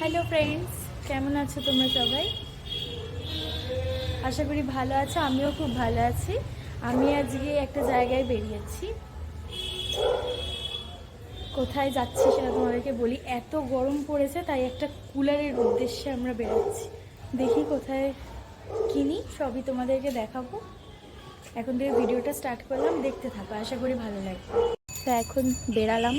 Hello friends, কেমন আছো তোমরা সবাই? আশা করি ভালো আছো। আমিও খুব ভালো আছি। আমি আজকে একটা জায়গায় বেরিয়েছি। কোথায় যাচ্ছি সেটা তোমাদেরকে বলি। এত গরম পড়েছে, তাই একটা কুলারের উদ্দেশ্যে আমরা বেরোচ্ছি। দেখি কোথায় কিনি, সবই তোমাদেরকে দেখাবো। এখন থেকে ভিডিওটা স্টার্ট করলাম, দেখতে থাকো, আশা করি ভালো লাগবে। তা এখন বেরালাম।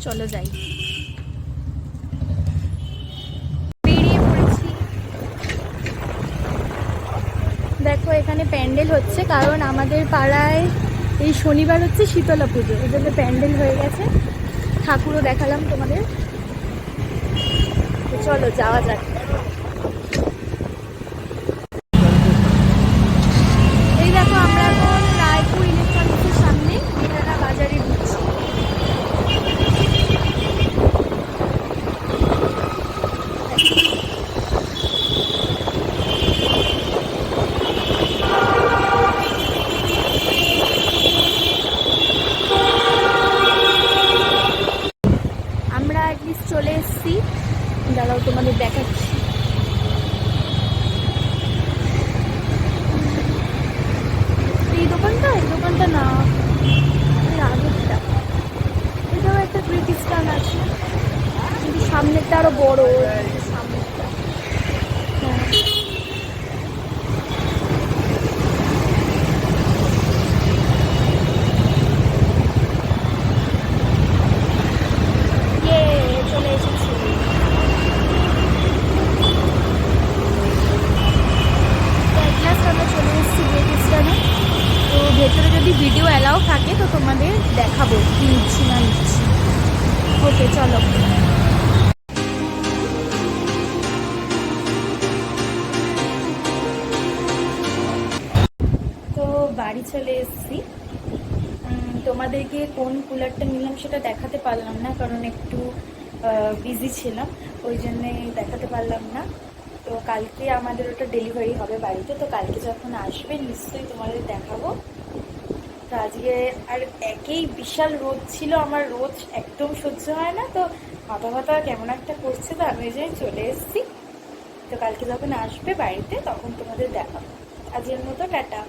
চলো যাই। বেরিয়ে পড়েছি। দেখো, এখানে প্যান্ডেল হচ্ছে, কারণ আমাদের পাড়ায় এই শনিবার হচ্ছে শীতলা পুজো, এই জন্য প্যান্ডেল হয়ে গেছে। ঠাকুরও দেখালাম তোমাদের। তো চলো যাওয়া যাক। এই দেখো, আমরা এখন রায়পুর ইলেকট্রনিক্সের সামনে মেঘানা বাজারে ঢুকছি। আমরা অ্যাটলিস্ট চলে এসেছি। দাঁড়াও, তোমাদের দেখাচ্ছি। এই দোকানটা না, এর আগেরটা। এটাও একটা খ্রিস্টান আছে, কিন্তু সামনেরটা আরো বড়। সামনেরটা, হ্যাঁ। চলে এসেছি। আমরা চলে এসেছি খ্রিস্টানে। তো ভেতরে যদি ভিডিও অ্যালাউ থাকে তো তোমাদের দেখাবো কি নিচ্ছি না নিচ্ছি। ওকে, চলো। তো বাড়ি চলে এসেছি। তোমাদেরকে কোন কুলারটা নিলাম সেটা দেখাতে পারলাম না, কারণ একটু বিজি ছিলাম, ওই জন্যে দেখাতে পারলাম না। তো কালকে আমাদের ওটা ডেলিভারি হবে বাড়িতে, তো কালকে যখন আসবে নিশ্চয়ই তোমাদের দেখাবো। তো আজকে আর একেই বিশাল রোদ ছিল, আমার রোদ একদম সহ্য হয় না, তো মাথা ব্যথা কেমন একটা করছে, তো আমি যে চলে এসেছি। তো কালকে যখন আসবে বাড়িতে তখন তোমাদের দেখাবো। আজকের মতো টাটা।